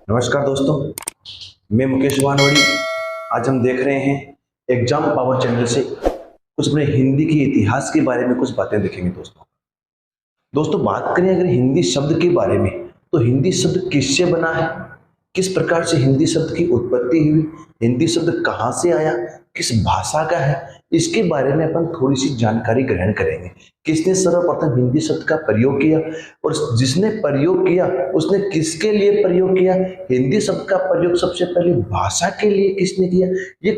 नमस्कार दोस्तों, मैं मुकेश वानवड़ी। आज हम देख रहे हैं एग्जाम पावर चैनल से कुछ अपने हिंदी के इतिहास के बारे में कुछ बातें देखेंगे। दोस्तों बात करें अगर हिंदी शब्द के बारे में, तो हिंदी शब्द किससे बना है, किस प्रकार से हिंदी शब्द की उत्पत्ति हुई, हिंदी शब्द कहाँ से आया, किस भाषा का है, इसके बारे में अपन थोड़ी सी जानकारी ग्रहण करेंगे। किसने सर्वप्रथम हिंदी शब्द का प्रयोग किया और जिसने प्रयोग किया उसने किसके लिए प्रयोग किया, हिंदी शब्द का प्रयोग सबसे पहले भाषा के लिए किसने किया। ये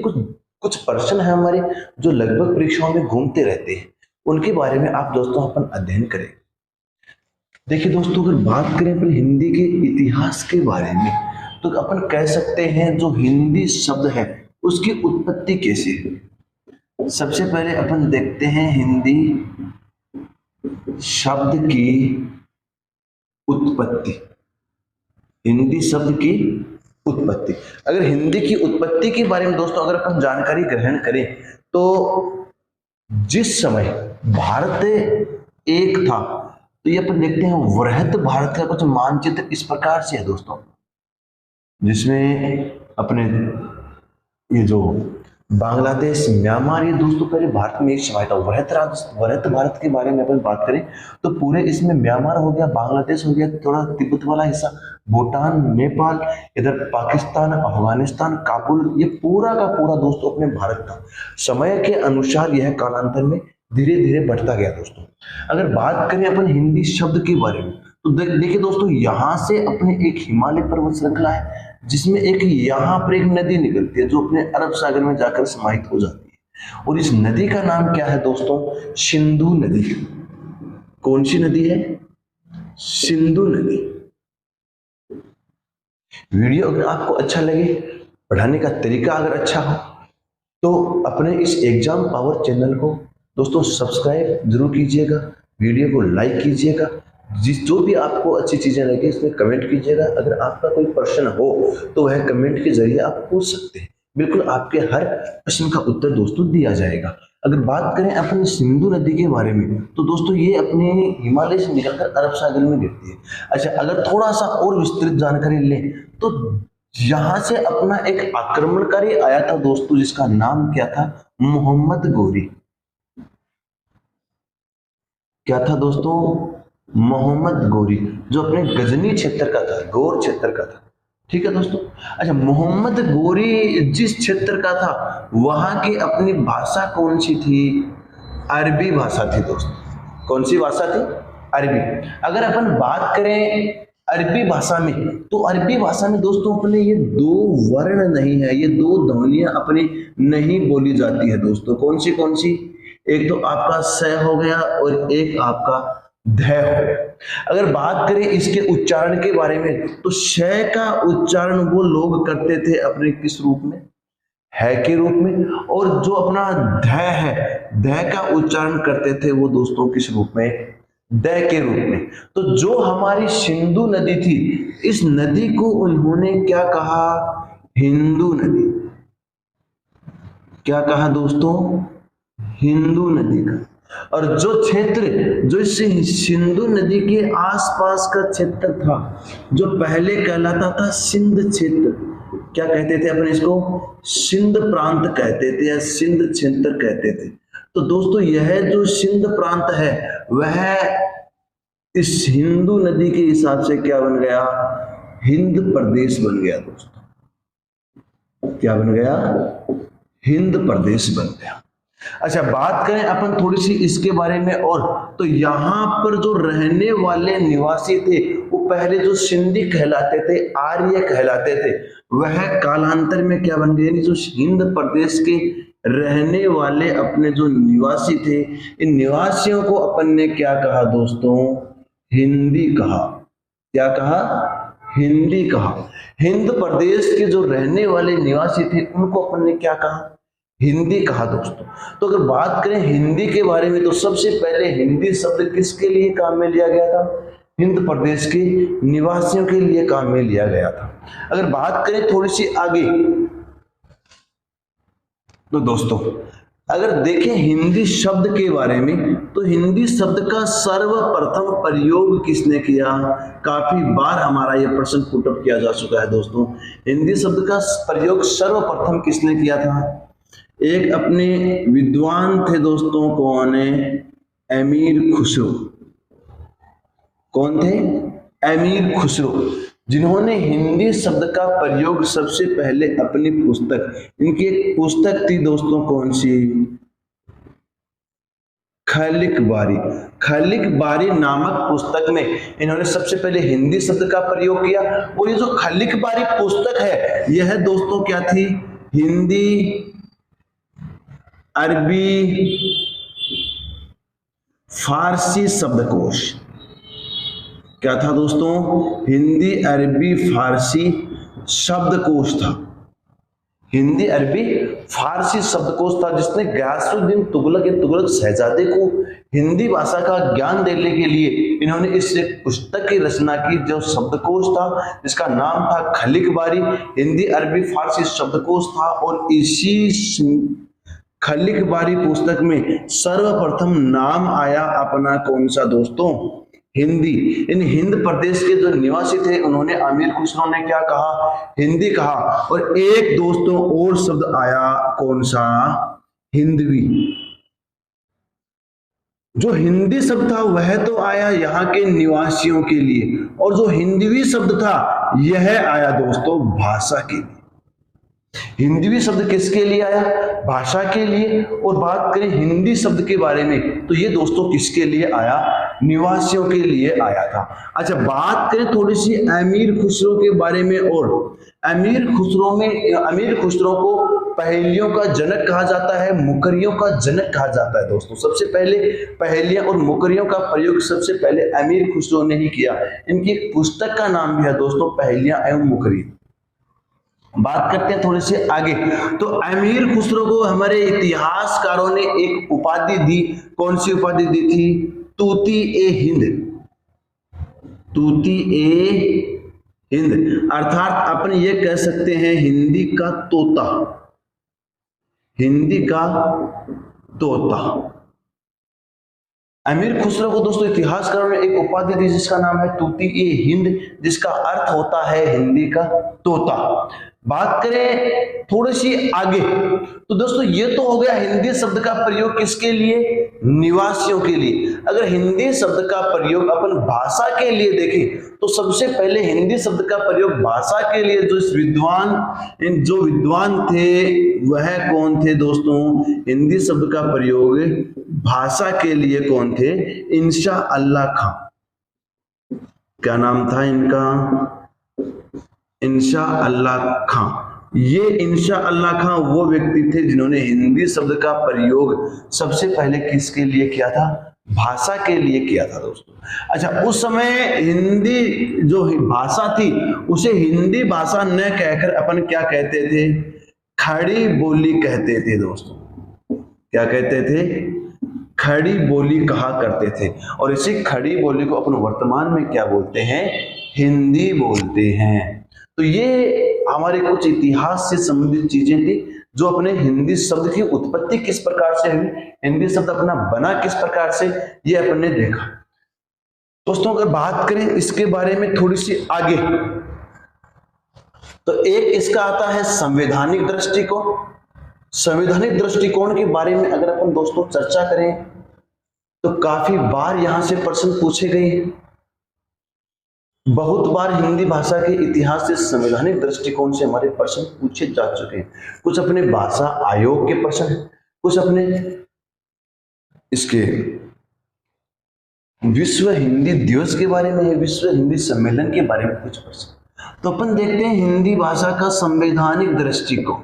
कुछ प्रश्न है हमारे जो लगभग परीक्षाओं में घूमते रहते हैं, उनके बारे में आप दोस्तों अपन अध्ययन करें। देखिए दोस्तों, अगर बात करें अपन हिंदी के इतिहास के बारे में, तो अपन कह सकते हैं जो हिंदी शब्द है उसकी उत्पत्ति कैसे है। सबसे पहले अपन देखते हैं हिंदी शब्द की उत्पत्ति। हिंदी शब्द की उत्पत्ति, अगर हिंदी की उत्पत्ति के बारे में दोस्तों अगर अपन जानकारी ग्रहण करें, तो जिस समय भारत एक था, तो ये अपन देखते हैं वृहत भारत का कुछ मानचित्र इस प्रकार से है दोस्तों, जिसमें अपने ये जो बांग्लादेश, म्यांमार, ये दोस्तों पहले भारत में एक समय था। वृहत भारत के बारे में अपन बात करें तो पूरे इसमें म्यांमार हो गया, बांग्लादेश हो गया, थोड़ा तिब्बत वाला हिस्सा, भूटान, नेपाल, इधर पाकिस्तान, अफगानिस्तान, काबुल, ये पूरा का पूरा दोस्तों अपने भारत था। समय के अनुसार यह कालांतर में धीरे धीरे बढ़ता गया दोस्तों। अगर बात करें अपन हिंदी शब्द के बारे में, तो देखिए दोस्तों, यहाँ से अपने एक हिमालय पर्वत श्रृंखला है जिसमें एक यहाँ पर एक नदी निकलती है जो अपने अरब सागर में जाकर समाहित हो जाती है, और इस नदी का नाम क्या है दोस्तों, सिंधु नदी। कौन सी नदी है? सिंधु नदी। वीडियो अगर आपको अच्छा लगे, पढ़ाने का तरीका अगर अच्छा हो, तो अपने इस एग्जाम पावर चैनल को दोस्तों सब्सक्राइब जरूर कीजिएगा, वीडियो को लाइक कीजिएगा, जो भी आपको अच्छी चीजें लगे इसमें कमेंट कीजिएगा। अगर आपका कोई प्रश्न हो तो वह कमेंट के जरिए आप पूछ सकते हैं, बिल्कुल आपके हर प्रश्न का उत्तर दोस्तों दिया जाएगा। अगर बात करें अपन सिंधु नदी के बारे में, तो दोस्तों ये अपने हिमालय से निकलकर अरब सागर में गिरती है। अच्छा, अगर थोड़ा सा और विस्तृत जानकारी लें, तो यहां से अपना एक आक्रमणकारी आया था दोस्तों, जिसका नाम क्या था, मोहम्मद गोरी। क्या था दोस्तों? मोहम्मद गोरी, जो अपने गजनी क्षेत्र का था, गौर क्षेत्र का था। ठीक है दोस्तों। अच्छा, मोहम्मद गोरी जिस क्षेत्र का था वहां की अपनी भाषा कौन सी थी? अरबी भाषा थी दोस्तों। कौन सी भाषा थी? अरबी। अगर अपन बात करें अरबी भाषा में, तो अरबी भाषा में दोस्तों अपने ये दो वर्ण नहीं है, ये दो ध्वनियां अपनी नहीं बोली जाती है दोस्तों। कौन सी? एक तो आपका स हो गया और एक आपका ध हो गया। अगर बात करें इसके उच्चारण के बारे में, तो श का उच्चारण वो लोग करते थे अपने किस रूप में? है के रूप में। और जो अपना ध है, ध का उच्चारण करते थे वो दोस्तों किस रूप में? द के रूप में। तो जो हमारी सिंधु नदी थी, इस नदी को उन्होंने क्या कहा? हिंदू नदी। क्या कहा दोस्तों? हिंदू नदी का। और जो क्षेत्र, जो इस सिंधु नदी के आसपास का क्षेत्र था, जो पहले कहलाता था सिंध क्षेत्र, क्या कहते थे अपन इसको? सिंध प्रांत कहते थे या सिंध क्षेत्र कहते थे। तो दोस्तों यह जो सिंध प्रांत है वह इस हिंदू नदी के हिसाब से क्या बन गया? हिंद प्रदेश बन गया दोस्तों। क्या बन गया? हिंद प्रदेश बन गया। अच्छा, बात करें अपन थोड़ी सी इसके बारे में और, तो यहाँ पर जो रहने वाले निवासी थे वो पहले जो सिंधी कहलाते थे, आर्य कहलाते थे, वह कालांतर में क्या बन गए? यानी जो हिंद प्रदेश के रहने वाले अपने जो निवासी थे, इन निवासियों को अपन ने क्या कहा दोस्तों? हिंदी कहा। क्या कहा? हिंदी कहा। हिंद प्रदेश के जो रहने वाले निवासी थे उनको अपन ने क्या कहा? हिंदी कहा दोस्तों। तो अगर बात करें हिंदी के बारे में, तो सबसे पहले हिंदी शब्द किसके लिए काम में लिया गया था? हिंद प्रदेश के निवासियों के लिए काम में लिया गया था। अगर बात करें थोड़ी सी आगे, तो दोस्तों अगर देखें हिंदी शब्द के बारे में, तो हिंदी शब्द का सर्वप्रथम प्रयोग किसने किया? काफी बार हमारा यह प्रश्न पुट अप किया जा चुका है दोस्तों। हिंदी शब्द का प्रयोग सर्वप्रथम किसने किया था? एक अपने विद्वान थे दोस्तों, कौन है? अमीर खुसरो। कौन थे? अमीर खुसरो, जिन्होंने हिंदी शब्द का प्रयोग सबसे पहले अपनी पुस्तक, इनकी एक पुस्तक थी दोस्तों, कौन सी? खलिक बारी। खलिक बारी नामक पुस्तक में इन्होंने सबसे पहले हिंदी शब्द का प्रयोग किया। और ये जो खलिक बारी पुस्तक है, यह दोस्तों क्या थी? हिंदी, अरबी, फारसी शब्दकोश। क्या था दोस्तों? हिंदी, अरबी, फारसी शब्दकोश था। हिंदी, अरबी, फारसी शब्दकोश था, जिसने गयासुद्दीन तुगलक के तुगलक शहजादे को हिंदी भाषा का ज्ञान देने के लिए इन्होंने इस पुस्तक की रचना की, जो शब्दकोश था, जिसका नाम था खलिक बारी। हिंदी, अरबी, फारसी शब्दकोश था। और इसी खलिक बारी पुस्तक में सर्वप्रथम नाम आया अपना कौन सा दोस्तों? हिंदी। इन हिंद प्रदेश के जो निवासी थे, उन्होंने अमीर खुसरो ने क्या कहा? हिंदी कहा। और एक दोस्तों और शब्द आया, कौन सा? हिंदवी। जो हिंदी शब्द था वह तो आया यहाँ के निवासियों के लिए, और जो हिंदवी शब्द था यह आया दोस्तों भाषा के लिए। हिंदवी शब्द किसके लिए आया? भाषा के लिए। और बात करें हिंदी शब्द के बारे में, तो ये दोस्तों किसके लिए आया? निवासियों के लिए आया था। अच्छा, बात करें थोड़ी सी अमीर खुसरो के बारे में। और अमीर खुसरो को पहेलियों का जनक कहा जाता है, मुकरियों का जनक कहा जाता है दोस्तों। सबसे पहले पहेलियां और मुकरियों का प्रयोग सबसे पहले अमीर खुसरो ने ही किया। इनकी एक पुस्तक का नाम भी है दोस्तों, पहेलियां एवं मुकरी। बात करते हैं थोड़ी सी आगे। तो अमीर खुसरो को हमारे इतिहासकारों ने एक उपाधि दी। कौन सी उपाधि दी थी? तूती ए हिंद। तूती ए हिंद, अर्थात अपन ये कह सकते हैं हिंदी का तोता। हिंदी का तोता। अमीर खुसरो को दोस्तों इतिहासकारों ने एक उपाधि दी, जिसका नाम है तूती ए हिंद, जिसका अर्थ होता है हिंदी का तोता। बात करें थोड़ी सी आगे, तो दोस्तों ये तो हो गया हिंदी शब्द का प्रयोग किसके लिए? निवासियों के लिए। अगर हिंदी शब्द का प्रयोग अपन भाषा के लिए देखें, तो सबसे पहले हिंदी शब्द का प्रयोग भाषा के लिए जो विद्वान थे वह कौन थे दोस्तों? हिंदी शब्द का प्रयोग भाषा के लिए कौन थे? इंशा अल्लाह खां। क्या नाम था इनका? इंशा अल्लाह खां। ये इंशा अल्लाह खां वो व्यक्ति थे जिन्होंने हिंदी शब्द का प्रयोग सबसे पहले किसके लिए किया था? भाषा के लिए किया था दोस्तों। अच्छा, उस समय हिंदी जो भाषा थी उसे हिंदी भाषा न कहकर अपन क्या कहते थे? खड़ी बोली कहते थे दोस्तों। क्या कहते थे? खड़ी बोली कहा करते थे। और इसी खड़ी बोली को अपन वर्तमान में क्या बोलते हैं? हिंदी बोलते हैं। तो ये हमारे कुछ इतिहास से संबंधित चीजें थी, जो अपने हिंदी शब्द की उत्पत्ति किस प्रकार से हुई, हिंदी शब्द अपना बना किस प्रकार से, ये अपन ने देखा दोस्तों। अगर बात करें इसके बारे में थोड़ी सी आगे, तो एक इसका आता है संवैधानिक दृष्टिकोण। संवैधानिक दृष्टिकोण के बारे में अगर अपन दोस्तों चर्चा करें, तो काफी बार यहां से प्रश्न पूछे गए हैं। बहुत बार हिंदी भाषा के इतिहास से संवैधानिक दृष्टिकोण से हमारे प्रश्न पूछे जा चुके हैं। कुछ अपने भाषा आयोग के प्रश्न हैं, कुछ अपने इसके विश्व हिंदी दिवस के बारे में, विश्व हिंदी सम्मेलन के बारे में कुछ प्रश्न। तो अपन देखते हैं हिंदी भाषा का संवैधानिक दृष्टिकोण।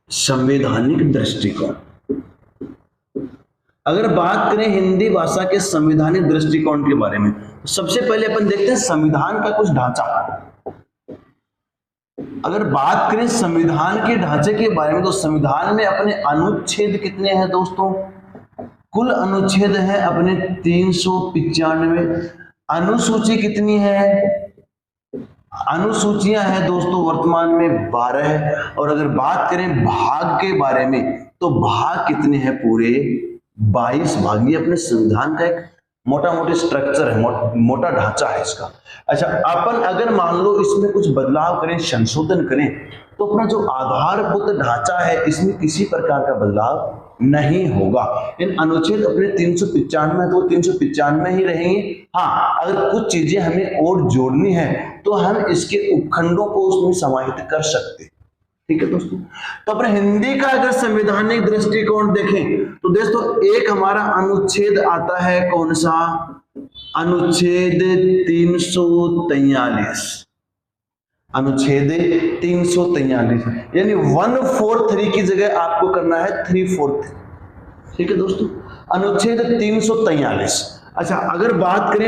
संवैधानिक दृष्टिकोण, अगर बात करें हिंदी भाषा के संवैधानिक दृष्टिकोण के बारे में, तो सबसे पहले अपन देखते हैं संविधान का कुछ ढांचा। अगर बात करें संविधान के ढांचे के बारे में, तो संविधान में अपने अनुच्छेद कितने हैं दोस्तों? कुल अनुच्छेद है अपने 395। अनुसूची कितनी है? अनुसूचियां हैं दोस्तों वर्तमान में 12, और अगर बात करें भाग के बारे में तो भाग कितने हैं? पूरे 22 भाग। ये अपने संविधान का एक मोटा मोटी स्ट्रक्चर है, मोटा ढांचा है इसका। अच्छा, अपन अगर मान लो इसमें कुछ बदलाव करें, संशोधन करें, तो अपना जो आधारभूत ढांचा है इसमें किसी प्रकार का बदलाव नहीं होगा। इन अनुच्छेद अपने 395 तो 395 ही रहेंगे। हाँ, अगर कुछ चीजें हमें और जोड़नी है तो हम इसके उपखंडों को उसमें समाहित कर सकते हैं। ठीक है दोस्तों। तो अपने हिंदी का अगर संवैधानिक दृष्टिकोण देखें तो दोस्तों एक हमारा अनुच्छेद आता है, कौन सा? अनुच्छेद 343। अनुच्छेद 343 यानी 143 की जगह आपको करना है 343। ठीक है दोस्तों, अनुच्छेद 343। अच्छा, अगर बात करें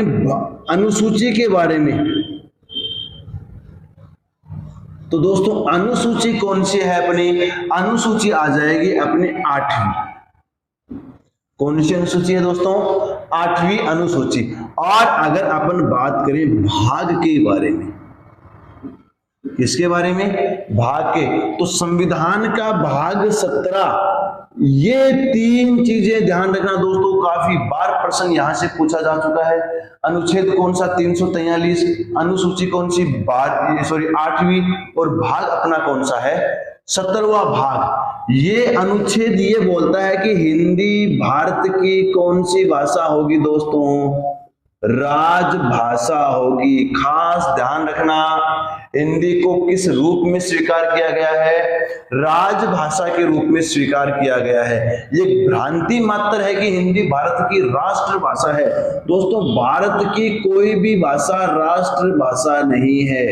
अनुसूची के बारे में तो दोस्तों अनुसूची कौन सी है अपनी? अनुसूची आ जाएगी अपने 8वीं। कौन सी अनुसूची है दोस्तों? 8वीं अनुसूची। और अगर अपन बात करें भाग के बारे में, किसके बारे में? भाग के, तो संविधान का भाग 17। ये 3 चीजें ध्यान रखना दोस्तों, काफी बार प्रश्न यहां से पूछा जा चुका है। अनुच्छेद कौन सा? 343। अनुसूची कौन सी? 8वीं। और भाग अपना कौन सा है? 17वां भाग। ये अनुच्छेद ये बोलता है कि हिंदी भारत की कौन सी भाषा होगी दोस्तों? राजभाषा होगी। खास ध्यान रखना, हिंदी को किस रूप में स्वीकार किया गया है? राजभाषा के रूप में स्वीकार किया गया है। ये भ्रांति मात्र है कि हिंदी भारत की राष्ट्रभाषा है। दोस्तों भारत की कोई भी भाषा राष्ट्रभाषा नहीं है।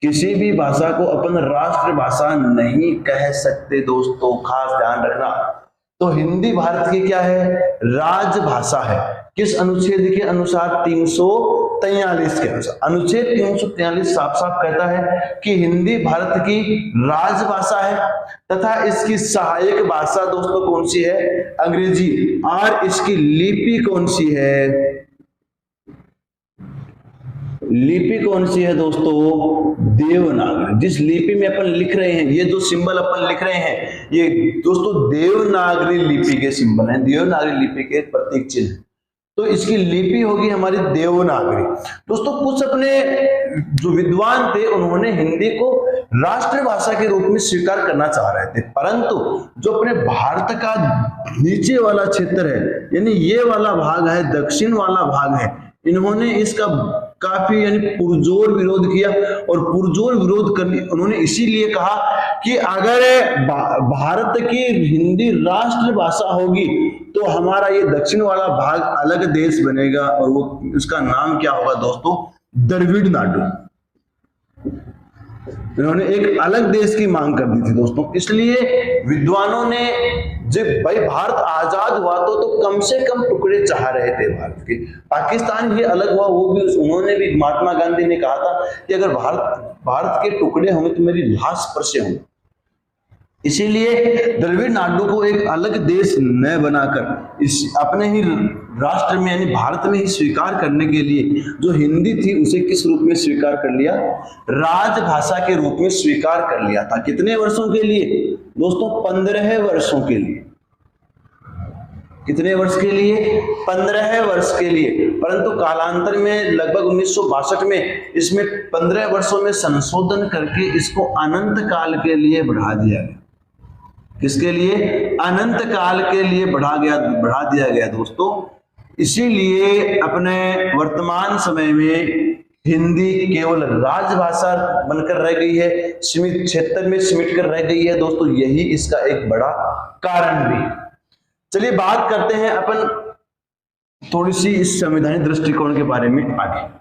किसी भी भाषा को अपन राष्ट्रभाषा नहीं कह सकते दोस्तों, खास ध्यान रखना। तो हिंदी भारत की क्या है? राजभाषा है। किस अनुच्छेद के अनुसार? 343 के अनुसार। अनुच्छेद 343 साफ साफ कहता है कि हिंदी भारत की राजभाषा है तथा इसकी सहायक भाषा दोस्तों कौन सी है? अंग्रेजी। और इसकी लिपि कौन सी है? लिपि कौन सी है दोस्तों? देवनागरी। जिस लिपि में अपन लिख रहे हैं, ये जो सिंबल अपन लिख रहे हैं, ये दोस्तों देवनागरी लिपि के सिंबल हैं, देवनागरी लिपि के प्रतीक चिन्ह। तो इसकी लिपि होगी हमारी देवनागरी। दोस्तों कुछ अपने जो विद्वान थे उन्होंने हिंदी को राष्ट्रभाषा के रूप में स्वीकार करना चाह रहे थे, परंतु जो अपने भारत का नीचे वाला क्षेत्र है, यानी ये वाला भाग है, दक्षिण वाला भाग है, इन्होंने इसका काफी यानी पुरजोर विरोध किया। और पुरजोर विरोध करने उन्होंने इसीलिए कहा कि अगर भारत की हिंदी राष्ट्रभाषा होगी तो हमारा ये दक्षिण वाला भाग अलग देश बनेगा, और वो उसका नाम क्या होगा दोस्तों? द्रविड़ नाडु। इन्होंने एक अलग देश की मांग कर दी थी दोस्तों। इसलिए विद्वानों ने जब भाई भारत आजाद हुआ तो कम से कम टुकड़े चाह रहे थे भारत के। पाकिस्तान ही अलग हुआ, वो भी उन्होंने भी, महात्मा गांधी ने कहा था कि अगर भारत के टुकड़े होंगे तो मेरी लाश पर से होंगे। इसीलिए द्रविड़ नाडु को एक अलग देश न बनाकर इस अपने ही राष्ट्र में यानी भारत में ही स्वीकार करने के लिए जो हिंदी थी उसे किस रूप में स्वीकार कर लिया? राजभाषा के रूप में स्वीकार कर लिया था। कितने वर्षों के लिए दोस्तों? 15 वर्षों के लिए। कितने वर्ष के लिए? 15 वर्ष के लिए। परंतु कालांतर में लगभग 1962 में इसमें 15 वर्षों में संशोधन करके इसको अनंत काल के लिए बढ़ा दिया गया। किसके लिए? अनंत काल के लिए बढ़ा दिया गया दोस्तों। इसीलिए अपने वर्तमान समय में हिंदी केवल राजभाषा बनकर रह गई है, सीमित क्षेत्र में सिमट कर रह गई है दोस्तों। यही इसका एक बड़ा कारण भी। चलिए बात करते हैं अपन थोड़ी सी इस संवैधानिक दृष्टिकोण के बारे में आगे।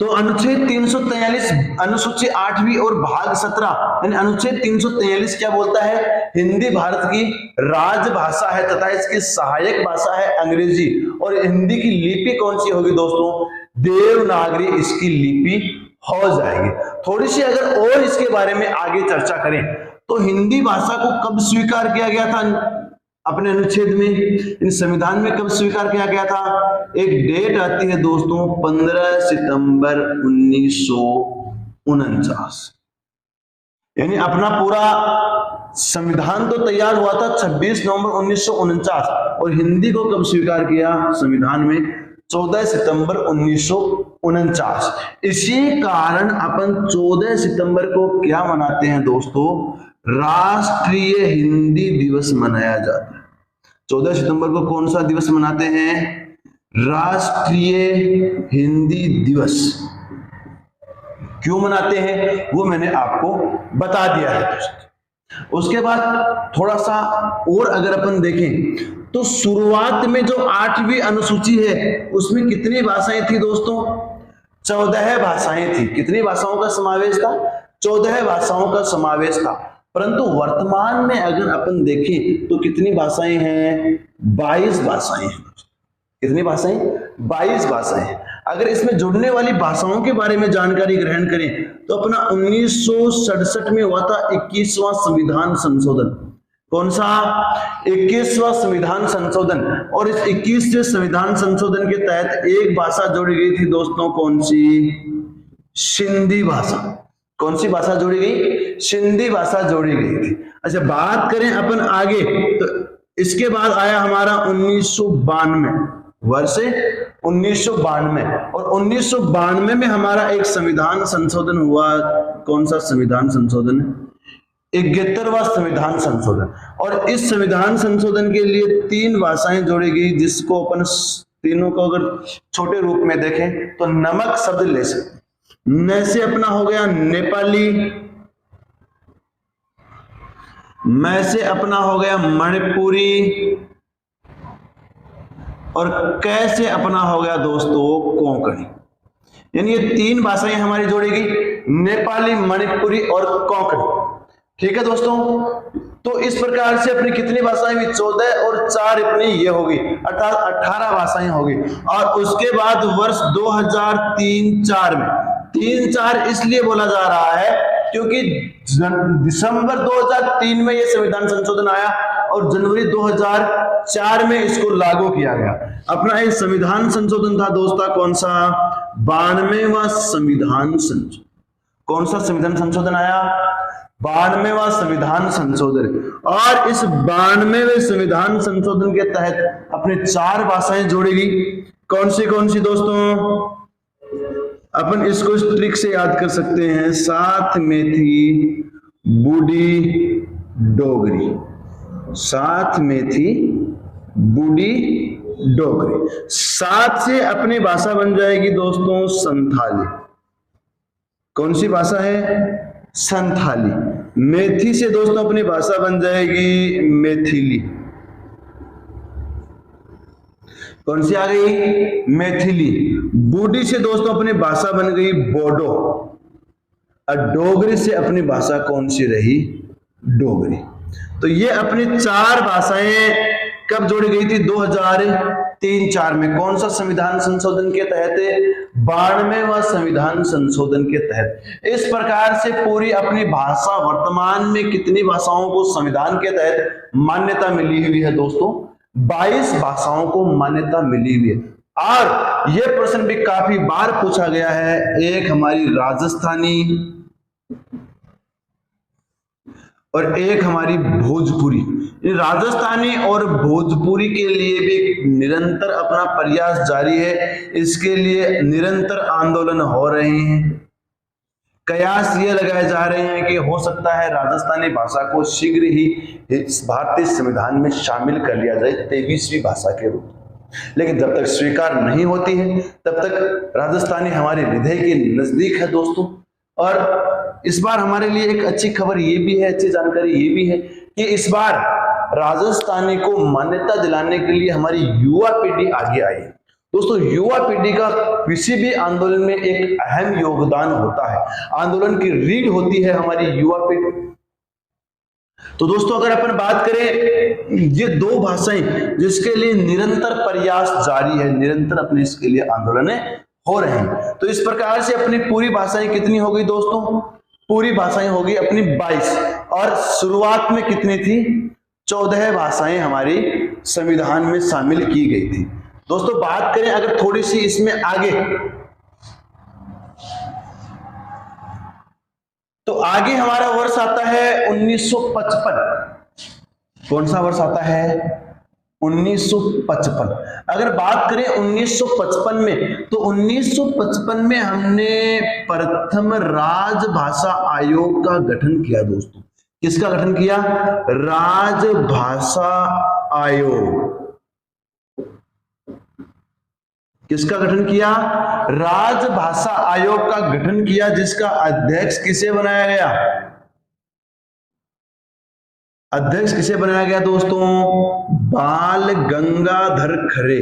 तो अनुच्छेद 343 अनुसूची 8वीं और भाग 17 यानी अनुच्छेद 343 क्या बोलता है? हिंदी भारत की राजभाषा है तथा इसकी सहायक भाषा है अंग्रेजी। और हिंदी की लिपि कौन सी होगी दोस्तों? देवनागरी इसकी लिपि हो जाएगी। थोड़ी सी अगर और इसके बारे में आगे चर्चा करें तो हिंदी भाषा को कब स्वीकार किया गया था अपने अनुच्छेद में, इन संविधान में कब स्वीकार किया गया था? एक डेट आती है दोस्तों 15 सितंबर 1949, यानी अपना पूरा संविधान तो तैयार हुआ था 26 नवंबर 1949 और हिंदी को कब स्वीकार किया संविधान में? 14 सितंबर 1949। इसी कारण अपन 14 सितंबर को क्या मनाते हैं दोस्तों? राष्ट्रीय हिंदी दिवस मनाया जाता है। 14 सितंबर को कौन सा दिवस मनाते हैं? राष्ट्रीय हिंदी दिवस। क्यों मनाते हैं वो मैंने आपको बता दिया है दोस्तों। उसके बाद थोड़ा सा और अगर अपन देखें तो शुरुआत में जो 8वीं अनुसूची है उसमें कितनी भाषाएं थी दोस्तों? 14 भाषाएं थी। कितनी भाषाओं का समावेश था? 14 भाषाओं का समावेश था। परंतु वर्तमान में अगर अपन देखें तो कितनी भाषाएं हैं? 22 भाषाएं हैं। कितनी भाषाएं? 22 भाषाएं। अगर इसमें जुड़ने वाली भाषाओं के बारे में जानकारी ग्रहण करें तो अपना 1967 में हुआ था 21वां संविधान संशोधन। कौन सा? 21वां संविधान संशोधन। और इस 21वें संविधान संशोधन के तहत एक भाषा जोड़ी गई थी दोस्तों। कौन सी? सिंधी भाषा। कौन सी भाषा जोड़ी गई? सिंधी भाषा जोड़ी गई थी। अच्छा, बात करें अपन आगे तो इसके बाद आया हमारा 1992 वर्ष 1992 और 1992 में हमारा एक संविधान संशोधन हुआ। कौन सा संविधान संशोधन? 71वां संविधान संशोधन। और इस संविधान संशोधन के लिए 3 भाषाएं जोड़ी गई, जिसको अपन तीनों को अगर छोटे रूप में देखें तो नमक शब्द ले सकते। न से अपना हो गया नेपाली, मैं से अपना हो गया मणिपुरी और कैसे अपना हो गया दोस्तों कोंकणी। यानी ये 3 भाषाएं हमारी जोड़ी गई, नेपाली, मणिपुरी और कोंकणी। ठीक है दोस्तों, तो इस प्रकार से अपनी कितनी भाषाएं हुई? 14 और 4 अपनी ये होगी, अर्थात 18 भाषाएं होगी। और उसके बाद वर्ष 2003-4 में 3-4 इसलिए बोला जा रहा है क्योंकि दिसंबर 2003 में ये संविधान संशोधन आया और जनवरी 2004 में इसको लागू किया गया। अपना एक संविधान संशोधन था दोस्तों। कौन सा? 92वां संविधान संशोधन। कौन सा संविधान संशोधन आया? 92वां संविधान संशोधन। और इस 92वें संविधान संशोधन के तहत अपने 4 भाषाएं जोड़ी गई। कौन सी दोस्तों? अपन इसको ट्रिक से याद कर सकते हैं। साथ में थी बूढ़ी डोगरी। साथ में थी बूढ़ी डोगरी। साथ से अपनी भाषा बन जाएगी दोस्तों संथाली। कौन सी भाषा है? संथाली। मेथी से दोस्तों अपनी भाषा बन जाएगी मैथिली। कौन सी आ गई? मैथिली। बूढ़ी से दोस्तों अपनी भाषा बन गई बोडो। और डोगरी से अपनी भाषा कौन सी रही? डोगरी। तो ये अपनी 4 भाषाएं कब जोड़ी गई थी? 2003-4 में। कौन सा संविधान संशोधन के तहत? 92वां संविधान संशोधन के तहत। इस प्रकार से पूरी अपनी भाषा वर्तमान में कितनी भाषाओं को संविधान के तहत मान्यता मिली हुई है दोस्तों? 22 भाषाओं को मान्यता मिली हुई है। और यह प्रश्न भी काफी बार पूछा गया है। एक हमारी राजस्थानी और एक हमारी भोजपुरी। राजस्थानी और भोजपुरी के लिए भी निरंतर अपना प्रयास जारी है। इसके लिए निरंतर आंदोलन हो रहे हैं। कयास ये लगाए जा रहे हैं कि हो सकता है राजस्थानी भाषा को शीघ्र ही इस भारतीय संविधान में शामिल कर लिया जाए 23वीं भाषा के रूप में। लेकिन जब तक स्वीकार नहीं होती है तब तक राजस्थानी हमारे हृदय के नजदीक है दोस्तों। और इस बार हमारे लिए एक अच्छी खबर ये भी है, अच्छी जानकारी ये भी है कि इस बार राजस्थानी को मान्यता दिलाने के लिए हमारी युवा पीढ़ी आगे आई है। दोस्तों, युवा पीढ़ी का किसी भी आंदोलन में एक अहम योगदान होता है। आंदोलन की रीढ़ होती है हमारी युवा पीढ़ी। तो दोस्तों, अगर अपन बात करें ये 2 भाषाएं जिसके लिए निरंतर प्रयास जारी है, निरंतर अपने इसके लिए आंदोलन हो रहे हैं, तो इस प्रकार से अपनी पूरी भाषाएं कितनी हो गई दोस्तों? पूरी भाषाएं होगी अपनी 22। और शुरुआत में कितनी थी? 14 भाषाएं हमारी संविधान में शामिल की गई थी। दोस्तों बात करें अगर थोड़ी सी इसमें आगे, तो आगे हमारा वर्ष आता है 1955। कौन सा वर्ष आता है? 1955। अगर बात करें 1955 में, तो 1955 में हमने प्रथम राजभाषा आयोग का गठन किया। दोस्तों किसका गठन किया? राजभाषा आयोग। किसका गठन किया? राजभाषा आयोग का गठन किया, जिसका अध्यक्ष किसे बनाया गया? अध्यक्ष किसे बनाया गया दोस्तों? बाल गंगाधर खरे।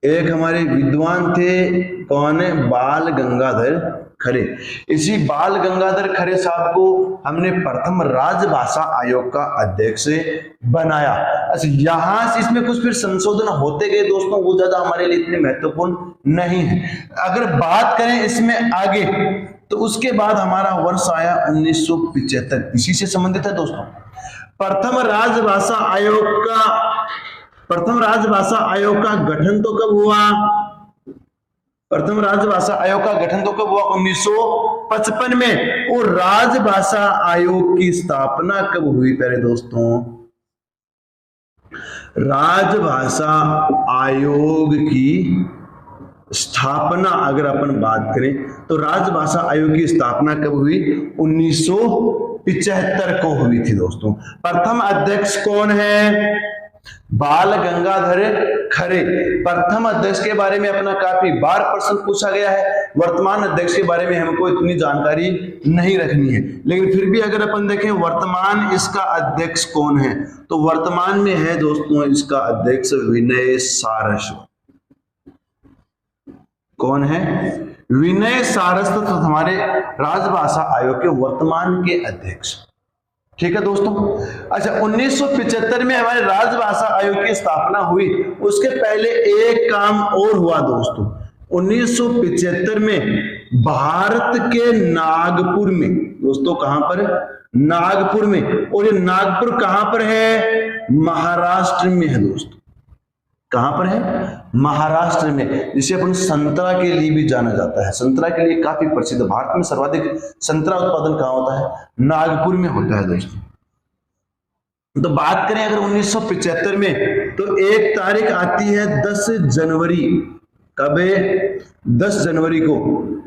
एक हमारे विद्वान थे, कौन है? बाल गंगाधर खरे। इसी बाल गंगाधर खरे साहब को हमने प्रथम राजभाषा आयोग का अध्यक्ष बनाया। अच्छा, यहां से इसमें कुछ फिर संशोधन होते गए दोस्तों, वो ज्यादा हमारे लिए इतने महत्वपूर्ण नहीं है। अगर बात करें इसमें आगे, तो उसके बाद हमारा वर्ष आया 1975। इसी से संबंधित है दोस्तों। प्रथम राजभाषा आयोग का गठन तो कब हुआ? प्रथम राजभाषा आयोग का गठन तो कब हुआ? 1955 में। और राजभाषा आयोग की स्थापना कब हुई प्यारे दोस्तों? राजभाषा आयोग की स्थापना अगर अपन बात करें, तो राजभाषा आयोग की स्थापना कब हुई? 1975 को हुई थी दोस्तों। प्रथम अध्यक्ष कौन है? बाल गंगाधर खरे। प्रथम अध्यक्ष के बारे में अपना काफी बार प्रश्न पूछा गया है। वर्तमान अध्यक्ष के बारे में हमको इतनी जानकारी नहीं रखनी है, लेकिन फिर भी अगर अपन देखें वर्तमान इसका अध्यक्ष कौन है, तो वर्तमान में है दोस्तों इसका अध्यक्ष विनय सारस्वत। कौन है? विनय सारस्वत हमारे राजभाषा आयोग के वर्तमान के अध्यक्ष। ठीक है दोस्तों। अच्छा, 1975 में हमारे राजभाषा आयोग की स्थापना हुई। उसके पहले एक काम और हुआ दोस्तों। 1975 में भारत के नागपुर में, दोस्तों कहां पर? नागपुर में। और ये नागपुर कहां पर है? महाराष्ट्र में है दोस्तों। कहां पर है? महाराष्ट्र में, जिसे अपन संतरा के लिए भी जाना जाता है। संतरा के लिए काफी प्रसिद्ध। भारत में सर्वाधिक संतरा उत्पादन कहां होता है? नागपुर में होता है दोस्तों। तो बात करें अगर 1975 में, तो एक तारीख आती है 10 जनवरी। कब है? 10 जनवरी को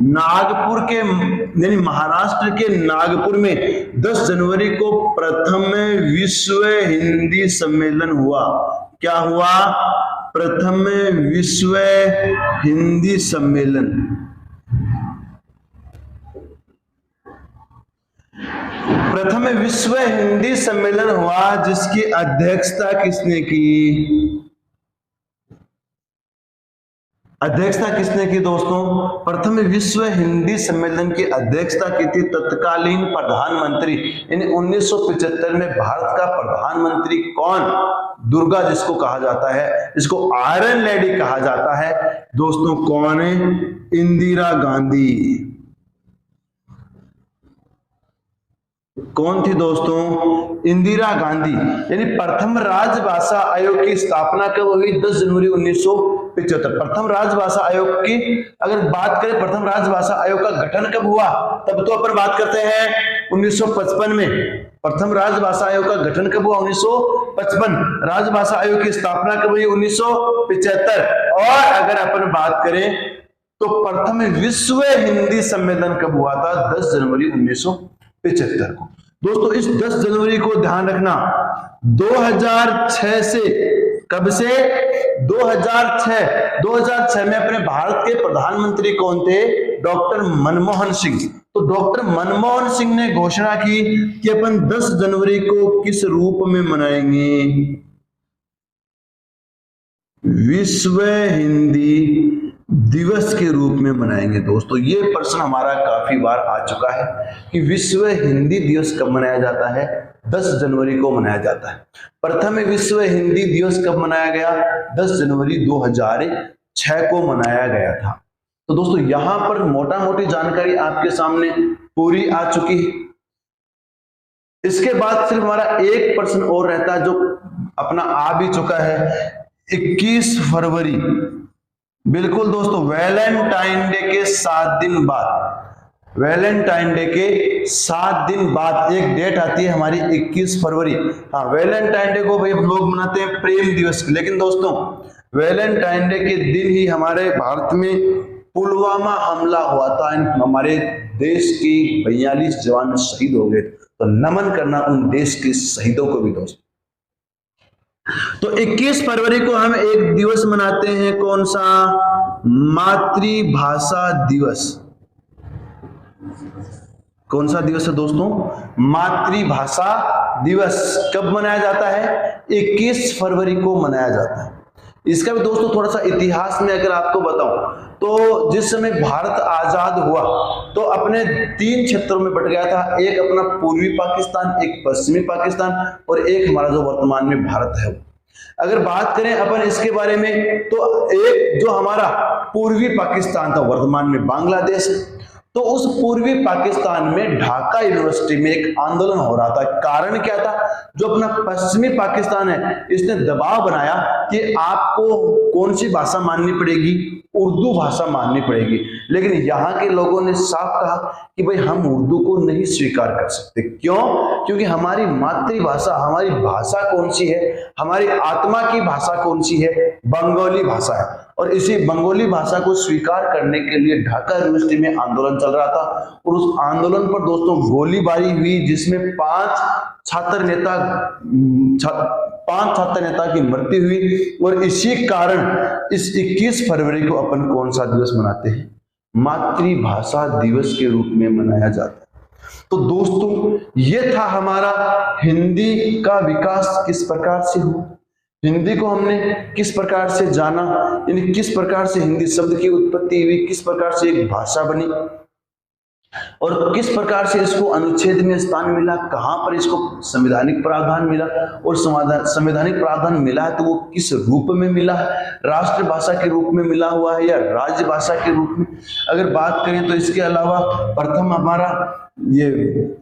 नागपुर के, यानी महाराष्ट्र के नागपुर में 10 जनवरी को प्रथम विश्व हिंदी सम्मेलन हुआ। क्या हुआ? प्रथम विश्व हिंदी सम्मेलन। प्रथम विश्व हिंदी सम्मेलन हुआ, जिसकी अध्यक्षता किसने की? अध्यक्षता किसने की दोस्तों? प्रथम विश्व हिंदी सम्मेलन की अध्यक्षता की थी तत्कालीन प्रधानमंत्री, यानी 1975 में भारत का प्रधानमंत्री कौन? दुर्गा जिसको कहा जाता है, जिसको आयरन लेडी कहा जाता है दोस्तों, कौन है? इंदिरा गांधी। कौन थी दोस्तों? इंदिरा गांधी। यानी प्रथम राजभाषा आयोग की स्थापना कब हुई? 10 जनवरी 1975। प्रथम राजभाषा आयोग की अगर बात करें, प्रथम राजभाषा आयोग का गठन कब हुआ, तब तो अपन बात करते हैं 1955 में। प्रथम राजभाषा आयोग का गठन कब हुआ? 1955। राजभाषा आयोग की स्थापना कब हुई? 1975। और अगर अपन बात करें तो प्रथम विश्व हिंदी सम्मेलन कब हुआ था? 10 जनवरी 1975 को। दोस्तों इस 10 जनवरी को ध्यान रखना, 2006 से, कब से? 2006 में अपने भारत के प्रधानमंत्री कौन थे? डॉक्टर मनमोहन सिंह। तो डॉक्टर मनमोहन सिंह ने घोषणा की कि अपन 10 जनवरी को किस रूप में मनाएंगे? विश्व हिंदी दिवस के रूप में मनाएंगे। दोस्तों ये प्रश्न हमारा काफी बार आ चुका है कि विश्व हिंदी दिवस कब मनाया जाता है? 10 जनवरी को मनाया जाता है। प्रथम विश्व हिंदी दिवस कब मनाया गया? 10 जनवरी 2006 को मनाया गया था। तो दोस्तों यहां पर मोटा मोटी जानकारी आपके सामने पूरी आ चुकी है। इसके बाद सिर्फ हमारा एक प्रश्न और रहता है जो अपना आ भी चुका है, 21 फरवरी। बिल्कुल दोस्तों, वैलेंटाइन डे के 7 दिन बाद, वैलेंटाइन डे के 7 दिन बाद एक डेट आती है हमारी 21 फरवरी। हाँ, वैलेंटाइन डे को भाई हम लोग मनाते हैं प्रेम दिवस, लेकिन दोस्तों वैलेंटाइन डे के दिन ही हमारे भारत में पुलवामा हमला हुआ था। हमारे देश की 42 जवान शहीद हो गए, तो नमन करना उन देश के शहीदों को भी दोस्तों। तो 21 फरवरी को हम एक दिवस मनाते हैं, कौन सा? मातृभाषा दिवस। कौन सा दिवस है दोस्तों? मातृभाषा दिवस। कब मनाया जाता है? 21 फरवरी को मनाया जाता है। इसका भी दोस्तों थोड़ा सा इतिहास में अगर आपको बताऊं तो जिस समय भारत आजाद हुआ तो अपने 3 क्षेत्रों में बट गया था। एक अपना पूर्वी पाकिस्तान, एक पश्चिमी पाकिस्तान और एक हमारा जो वर्तमान में भारत है। अगर बात करें अपन इसके बारे में तो एक जो हमारा पूर्वी पाकिस्तान था, वर्तमान में बांग्लादेश, तो उस पूर्वी पाकिस्तान में ढाका यूनिवर्सिटी में एक आंदोलन हो रहा था। कारण क्या था? जो अपना पश्चिमी पाकिस्तान है इसने दबाव बनाया कि आपको कौन सी भाषा माननी पड़ेगी? उर्दू भाषा माननी पड़ेगी। लेकिन यहाँ के लोगों ने साफ कहा कि भाई हम उर्दू को नहीं स्वीकार कर सकते। क्यों? क्योंकि हमारी मातृभाषा, हमारी भाषा कौन सी है, हमारी आत्मा की भाषा कौन सी है? बंगाली भाषा है। और इसी बंगाली भाषा को स्वीकार करने के लिए ढाका यूनिवर्सिटी में आंदोलन चल रहा था और उस आंदोलन पर दोस्तों गोलीबारी हुई, जिसमें 5 छात्र नेता की मृत्यु हुई। और इसी कारण इस 21 फरवरी को अपन कौन सा दिवस मनाते हैं? मातृभाषा दिवस के रूप में मनाया जाता है। तो दोस्तों ये था हमारा हिंदी का विकास किस प्रकार से हुआ, हिंदी को हमने किस प्रकार से जाना, यानी किस प्रकार से हिंदी शब्द की उत्पत्ति हुई, किस प्रकार से एक भाषा बनी और किस प्रकार से इसको अनुच्छेद में स्थान मिला, कहां पर इसको संवैधानिक प्रावधान मिला और संवैधानिक प्रावधान मिला है तो वो किस रूप में मिला है, राष्ट्रभाषा के रूप में मिला हुआ है या राज्य भाषा के रूप में। अगर बात करें तो इसके अलावा प्रथम हमारा ये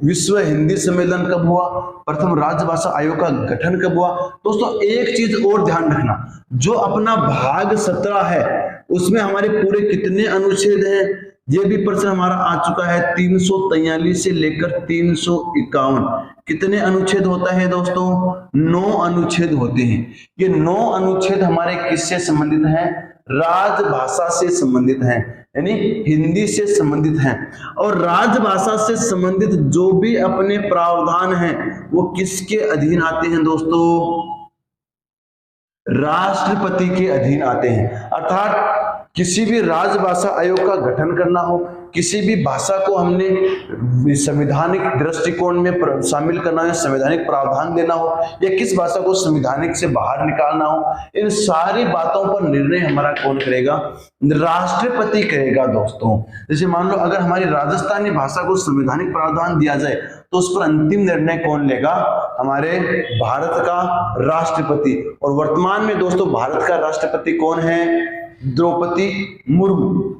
विश्व हिंदी सम्मेलन कब हुआ, प्रथम राजभाषा आयोग का गठन कब हुआ। दोस्तों एक चीज और ध्यान रखना, जो अपना भाग 17 है उसमें हमारे पूरे कितने अनुच्छेद हैं, ये भी प्रश्न हमारा आ चुका है। 343 से लेकर 351 कितने अनुच्छेद होता है दोस्तों? 9 अनुच्छेद होते हैं। ये 9 अनुच्छेद हमारे किससे संबंधित हैं? राजभाषा से संबंधित हैं, यानी हिंदी से संबंधित हैं। और राजभाषा से संबंधित जो भी अपने प्रावधान हैं वो किसके अधीन आते हैं दोस्तों? राष्ट्रपति के अधीन आते हैं। अर्थात किसी भी राजभाषा आयोग का गठन करना हो, किसी भी भाषा को हमने संवैधानिक दृष्टिकोण में शामिल करना हो, संवैधानिक प्रावधान देना हो या किस भाषा को संवैधानिक से बाहर निकालना हो, इन सारी बातों पर निर्णय हमारा कौन करेगा? राष्ट्रपति करेगा दोस्तों। जैसे मान लो अगर हमारी राजस्थानी भाषा को संवैधानिक प्रावधान दिया जाए तो उस पर अंतिम निर्णय कौन लेगा? हमारे भारत का राष्ट्रपति। और वर्तमान में दोस्तों भारत का राष्ट्रपति कौन है? द्रौपदी मुर्मू,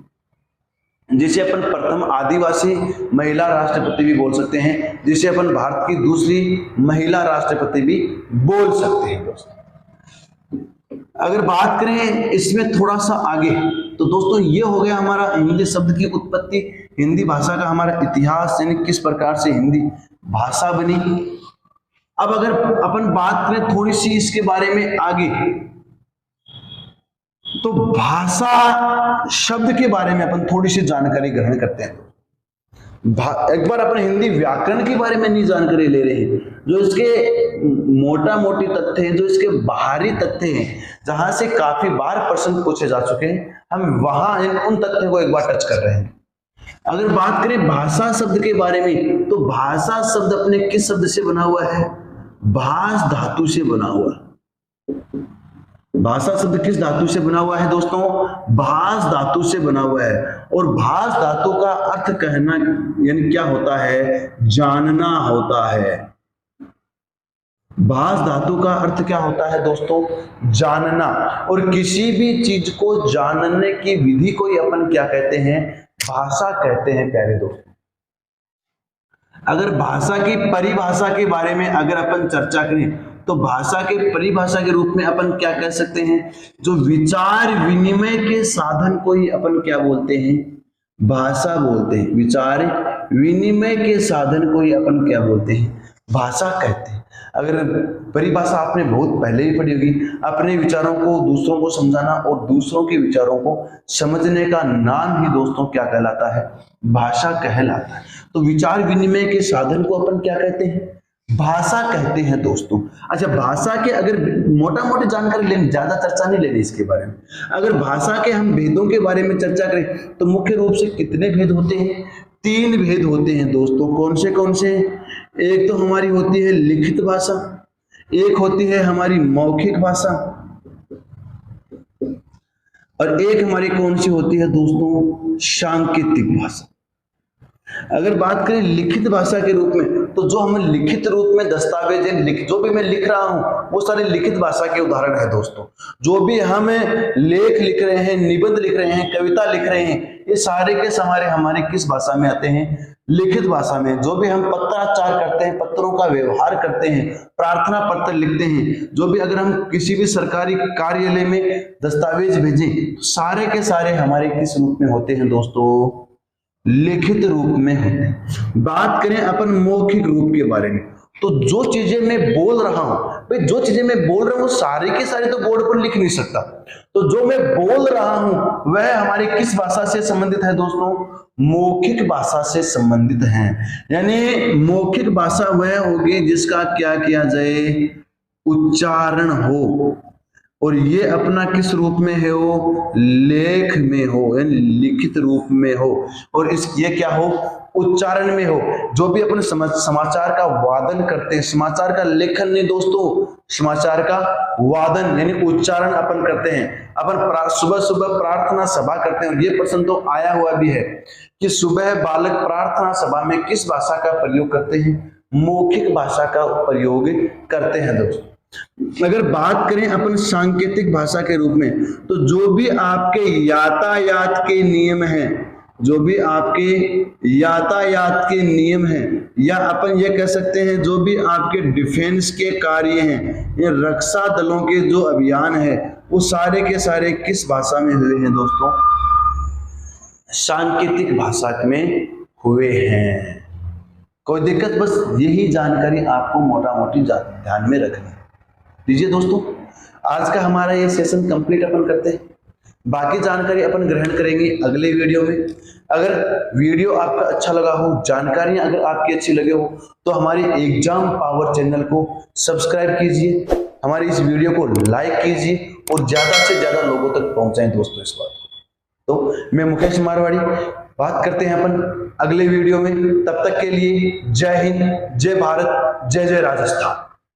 जिसे अपन प्रथम आदिवासी महिला राष्ट्रपति भी बोल सकते हैं, जिसे अपन भारत की दूसरी महिला राष्ट्रपति भी बोल सकते हैं दोस्तों। अगर बात करें इसमें थोड़ा सा आगे तो दोस्तों ये हो गया हमारा हिंदी शब्द की उत्पत्ति, हिंदी भाषा का हमारा इतिहास, यानी किस प्रकार से हिंदी भाषा बनी। अब अगर अपन बात करें थोड़ी सी इसके बारे में आगे तो भाषा शब्द के बारे में अपन थोड़ी सी जानकारी ग्रहण करते हैं। एक बार अपन हिंदी व्याकरण के बारे में नहीं जानकारी ले रहे हैं, जो इसके मोटा मोटी तथ्य हैं, जो इसके बाहरी तथ्य हैं, जहां से काफी बार प्रश्न पूछे जा चुके हैं, हम वहां उन तथ्यों को एक बार टच कर रहे हैं। अगर बात करें भाषा शब्द के बारे में तो भाषा शब्द अपने किस शब्द से बना हुआ है? भाष धातु से बना हुआ। भाषा शब्द किस धातु से बना हुआ है दोस्तों? भाष धातु से बना हुआ है। और भाष धातु का अर्थ कहना यानी क्या होता है? जानना होता है। भाष धातु का अर्थ क्या होता है दोस्तों? जानना। और किसी भी चीज को जानने की विधि को ही अपन क्या कहते हैं? भाषा कहते हैं प्यारे दोस्तों। अगर भाषा की परिभाषा के बारे में अगर अपन चर्चा करें तो भाषा के परिभाषा के रूप में अपन क्या कह सकते हैं, जो विचार विनिमय के साधन को ही अपन क्या बोलते हैं, भाषा बोलते हैं। विचार विनिमय के साधन को ही अपन क्या बोलते हैं, भाषा कहते हैं। अगर परिभाषा आपने बहुत पहले ही पढ़ी होगी, अपने विचारों को दूसरों को समझाना और दूसरों के विचारों को समझने का नाम ही दोस्तों क्या कहलाता है, भाषा कहलाता है। तो विचार विनिमय के साधन को अपन क्या कहते हैं, भाषा कहते हैं दोस्तों। अच्छा, भाषा के अगर मोटा मोटी जानकारी लेनी, ज्यादा चर्चा नहीं लेनी इसके बारे में। अगर भाषा के हम भेदों के बारे में चर्चा करें तो मुख्य रूप से कितने भेद होते हैं, 3 भेद होते हैं दोस्तों। कौन से कौन से? एक तो हमारी होती है लिखित भाषा, एक होती है हमारी मौखिक भाषा, और एक हमारी कौन सी होती है दोस्तों, सांकेतिक भाषा। अगर बात करें लिखित भाषा के रूप में तो जो हम लिखित रूप में दस्तावेज जो भी मैं लिख रहा हूं वो सारे लिखित भाषा के उदाहरण है दोस्तों। जो भी हम लेख लिख रहे हैं, निबंध लिख रहे हैं, कविता लिख रहे हैं, ये सारे के सारे हमारे किस भाषा में आते हैं, लिखित भाषा में। जो भी हम पत्राचार करते हैं, पत्रों का व्यवहार करते हैं, प्रार्थना पत्र लिखते हैं, जो भी अगर हम किसी भी सरकारी कार्यालय में दस्तावेज भेजें तो सारे के सारे हमारे किस रूप में होते हैं दोस्तों, लिखित रूप में होते हैं। बात करें अपन मौखिक रूप के बारे में तो जो चीजें मैं बोल रहा हूं, भाई जो चीजें मैं बोल रहा हूं सारी के सारे तो बोर्ड पर लिख नहीं सकता। तो जो मैं बोल रहा हूं वह हमारी किस भाषा से संबंधित है दोस्तों, मौखिक भाषा से संबंधित है। यानी मौखिक भाषा वह होगी जिसका क्या किया जाए, उच्चारण हो, और ये अपना किस रूप में है हो, लेख में हो, यानी लिखित रूप में हो, और इस ये क्या हो, उच्चारण में हो। जो भी अपन समाचार का वादन करते हैं, समाचार का लेखन नहीं दोस्तों, समाचार का वादन यानी उच्चारण अपन करते हैं। अपन सुबह सुबह प्रार्थना सभा करते हैं, और ये प्रश्न तो आया हुआ भी है कि सुबह बालक प्रार्थना सभा में किस भाषा का प्रयोग करते हैं, मौखिक भाषा का प्रयोग करते हैं दोस्तों। अगर बात करें अपन सांकेतिक भाषा के रूप में तो जो भी आपके यातायात के नियम हैं, जो भी आपके यातायात के नियम हैं, या अपन ये कह सकते हैं जो भी आपके डिफेंस के कार्य हैं, या रक्षा दलों के जो अभियान है, वो सारे के सारे किस भाषा में हुए हैं दोस्तों, सांकेतिक भाषा में हुए हैं। कोई दिक्कत, बस यही जानकारी आपको मोटा मोटी ध्यान में रखनी है। लीजिए दोस्तों, आज का हमारा ये सेशन कंप्लीट अपन करते हैं, बाकी जानकारी अपन ग्रहण करेंगे अगले वीडियो में। अगर वीडियो आपका अच्छा लगा हो, जानकारियां अगर आपकी अच्छी लगे हो तो हमारी एग्जाम पावर चैनल को सब्सक्राइब कीजिए, हमारी इस वीडियो को लाइक कीजिए और ज्यादा से ज्यादा लोगों तक पहुंचाएं दोस्तों इस बात को। तो मैं मुकेश मारवाड़ी, बात करते हैं अपन अगले वीडियो में। तब तक के लिए जय हिंद, जय भारत, जय जय राजस्थान।